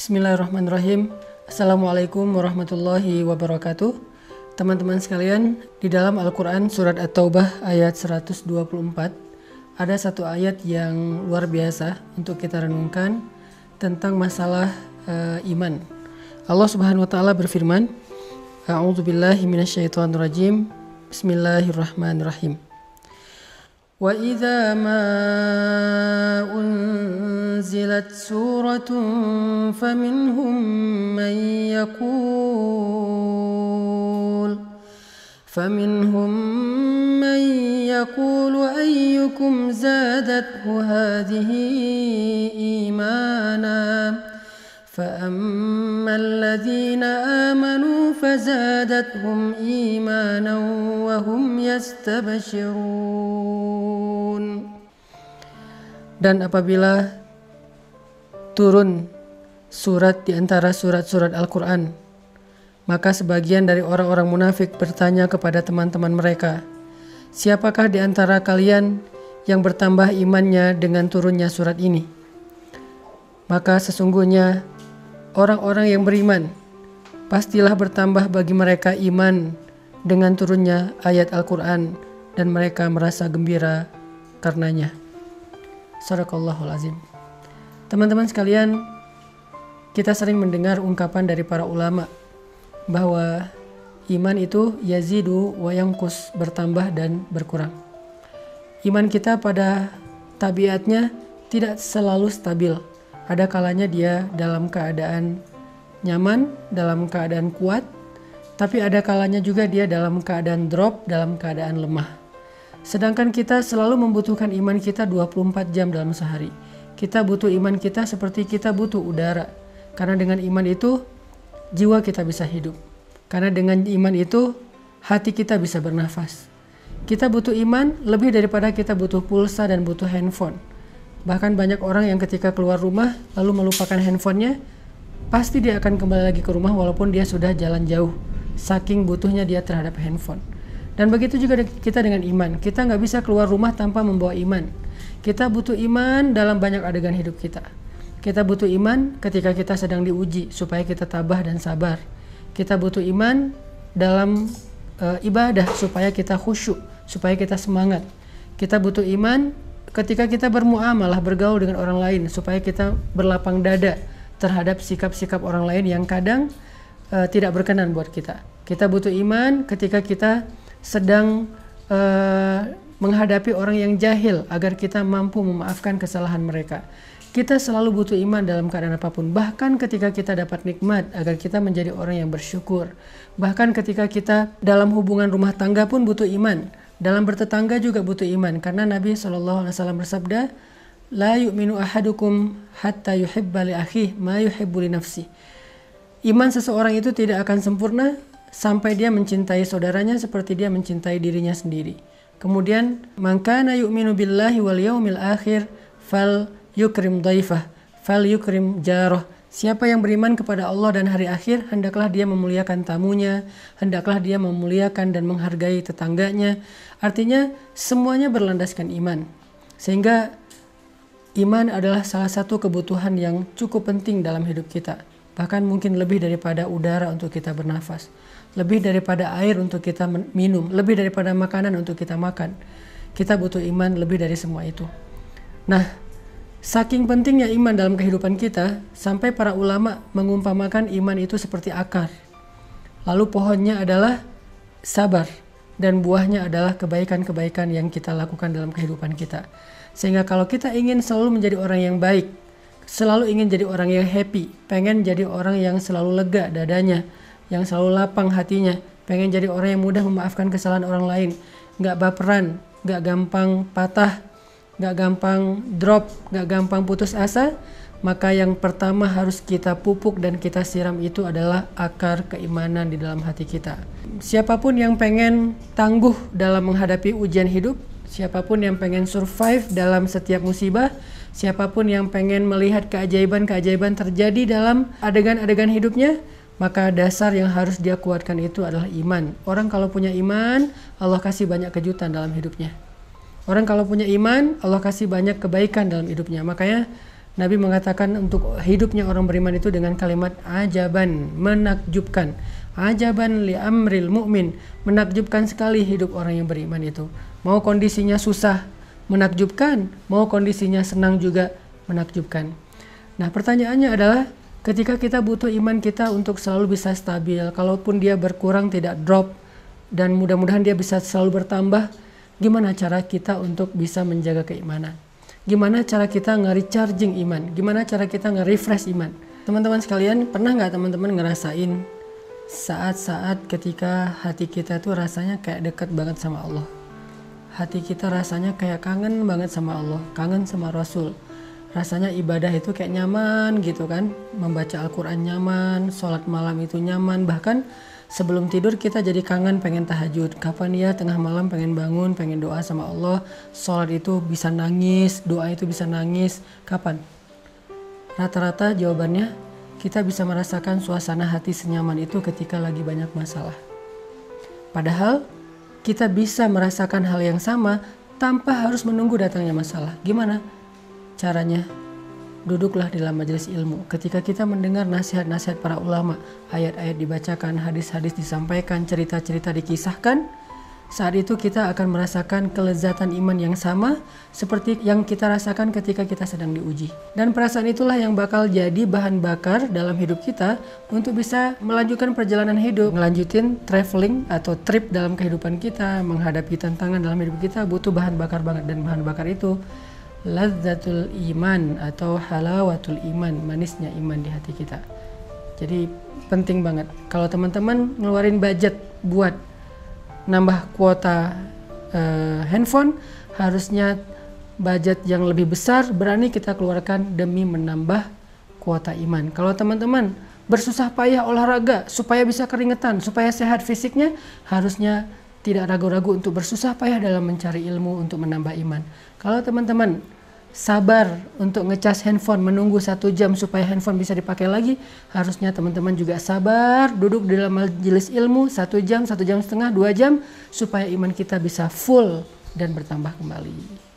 Bismillahirrahmanirrahim. Assalamualaikum warahmatullahi wabarakatuh. Teman-teman sekalian, di dalam Al-Quran surat At-Taubah ayat 124 ada satu ayat yang luar biasa untuk kita renungkan tentang masalah iman. Allah Subhanahu wa taala berfirman, A'udzubillahi minasyaitonirrajim. Bismillahirrahmanirrahim. Wa idza ma unzilat suratun faminhum man yaqulu ayyukum zadathu hadhihi imana فأما الذين آمنوا فزادتهم إيمانا وهم يستبشرون. Dan apabila turun surat di antara surat-surat Al-Quran, maka sebagian dari orang-orang munafik bertanya kepada teman-teman mereka, siapakah di antara kalian yang bertambah imannya dengan turunnya surat ini? Maka sesungguhnya orang-orang yang beriman pastilah bertambah bagi mereka iman dengan turunnya ayat Al-Quran dan mereka merasa gembira karenanya. Shadaqallahul azim. Teman-teman sekalian, kita sering mendengar ungkapan dari para ulama bahwa iman itu yazidu wa yanqus, bertambah dan berkurang. Iman kita pada tabiatnya tidak selalu stabil. Ada kalanya dia dalam keadaan nyaman, dalam keadaan kuat, tapi ada kalanya juga dia dalam keadaan drop, dalam keadaan lemah. Sedangkan kita selalu membutuhkan iman kita 24 jam dalam sehari. Kita butuh iman kita seperti kita butuh udara. Karena dengan iman itu, jiwa kita bisa hidup. Karena dengan iman itu, hati kita bisa bernafas. Kita butuh iman lebih daripada kita butuh pulsa dan butuh handphone. Bahkan banyak orang yang ketika keluar rumah lalu melupakan handphonenya, pasti dia akan kembali lagi ke rumah walaupun dia sudah jalan jauh, saking butuhnya dia terhadap handphone. Dan begitu juga kita dengan iman. Kita nggak bisa keluar rumah tanpa membawa iman. Kita butuh iman dalam banyak adegan hidup kita. Kita butuh iman ketika kita sedang diuji supaya kita tabah dan sabar. Kita butuh iman dalam ibadah supaya kita khusyuk, supaya kita semangat. Kita butuh iman ketika kita bermuamalah, bergaul dengan orang lain supaya kita berlapang dada terhadap sikap-sikap orang lain yang kadang tidak berkenan buat kita. Kita butuh iman ketika kita sedang menghadapi orang yang jahil agar kita mampu memaafkan kesalahan mereka. Kita selalu butuh iman dalam keadaan apapun. Bahkan ketika kita dapat nikmat agar kita menjadi orang yang bersyukur. Bahkan ketika kita dalam hubungan rumah tangga pun butuh iman. Dalam bertetangga juga butuh iman, karena Nabi SAW bersabda, La yu'minu ahadukum hatta yuhibba li akhihi ma yuhibbu li nafsi. Iman seseorang itu tidak akan sempurna sampai dia mencintai saudaranya seperti dia mencintai dirinya sendiri. Kemudian, man kana yu'minu billahi wal yaumil akhir fal yukrim dhaifah, fal yukrim jarah. Siapa yang beriman kepada Allah dan hari akhir, hendaklah dia memuliakan tamunya, hendaklah dia memuliakan dan menghargai tetangganya. Artinya semuanya berlandaskan iman. Sehingga iman adalah salah satu kebutuhan yang cukup penting dalam hidup kita. Bahkan mungkin lebih daripada udara untuk kita bernafas, lebih daripada air untuk kita minum, lebih daripada makanan untuk kita makan. Kita butuh iman lebih dari semua itu. Nah, saking pentingnya iman dalam kehidupan kita, sampai para ulama mengumpamakan iman itu seperti akar. Lalu pohonnya adalah sabar, dan buahnya adalah kebaikan-kebaikan yang kita lakukan dalam kehidupan kita. Sehingga kalau kita ingin selalu menjadi orang yang baik, selalu ingin jadi orang yang happy, pengen jadi orang yang selalu lega dadanya, yang selalu lapang hatinya, pengen jadi orang yang mudah memaafkan kesalahan orang lain, gak baperan, gak gampang patah, gak gampang drop, gak gampang putus asa, maka yang pertama harus kita pupuk dan kita siram itu adalah akar keimanan di dalam hati kita. Siapapun yang pengen tangguh dalam menghadapi ujian hidup, siapapun yang pengen survive dalam setiap musibah, siapapun yang pengen melihat keajaiban-keajaiban terjadi dalam adegan-adegan hidupnya, maka dasar yang harus dia kuatkan itu adalah iman. Orang kalau punya iman, Allah kasih banyak kejutan dalam hidupnya. Orang kalau punya iman, Allah kasih banyak kebaikan dalam hidupnya. Makanya Nabi mengatakan untuk hidupnya orang beriman itu dengan kalimat ajaban, menakjubkan. Ajaban li amril mu'min, menakjubkan sekali hidup orang yang beriman itu. Mau kondisinya susah, menakjubkan, mau kondisinya senang juga menakjubkan. Nah, pertanyaannya adalah ketika kita butuh iman kita untuk selalu bisa stabil, kalaupun dia berkurang tidak drop, dan mudah-mudahan dia bisa selalu bertambah, gimana cara kita untuk bisa menjaga keimanan? Gimana cara kita nge-recharging iman? Gimana cara kita nge-refresh iman? Teman-teman sekalian, pernah nggak teman-teman ngerasain saat-saat ketika hati kita tuh rasanya kayak dekat banget sama Allah? Hati kita rasanya kayak kangen banget sama Allah, kangen sama Rasul. Rasanya ibadah itu kayak nyaman gitu kan, membaca Al-Quran nyaman, sholat malam itu nyaman, bahkan sebelum tidur kita jadi kangen pengen tahajud. Kapan ya tengah malam pengen bangun, pengen doa sama Allah, sholat itu bisa nangis, doa itu bisa nangis. Kapan? Rata-rata jawabannya kita bisa merasakan suasana hati senyaman itu ketika lagi banyak masalah. Padahal kita bisa merasakan hal yang sama tanpa harus menunggu datangnya masalah. Gimana caranya? Duduklah dalam majelis ilmu. Ketika kita mendengar nasihat-nasihat para ulama, ayat-ayat dibacakan, hadis-hadis disampaikan, cerita-cerita dikisahkan, saat itu kita akan merasakan kelezatan iman yang sama seperti yang kita rasakan ketika kita sedang diuji. Dan perasaan itulah yang bakal jadi bahan bakar dalam hidup kita untuk bisa melanjutkan perjalanan hidup, melanjutin traveling atau trip dalam kehidupan kita, menghadapi tantangan dalam hidup kita butuh bahan bakar banget, dan bahan bakar itu lazzatul iman atau halawatul iman, manisnya iman di hati kita. Jadi penting banget kalau teman-teman ngeluarin budget buat nambah kuota handphone, harusnya budget yang lebih besar berani kita keluarkan demi menambah kuota iman. Kalau teman-teman bersusah payah olahraga supaya bisa keringetan, supaya sehat fisiknya, harusnya tidak ragu-ragu untuk bersusah payah dalam mencari ilmu untuk menambah iman. Kalau teman-teman sabar untuk ngecas handphone, menunggu 1 jam supaya handphone bisa dipakai lagi, harusnya teman-teman juga sabar duduk di dalam majelis ilmu 1 jam, 1,5 jam, 2 jam, supaya iman kita bisa full dan bertambah kembali.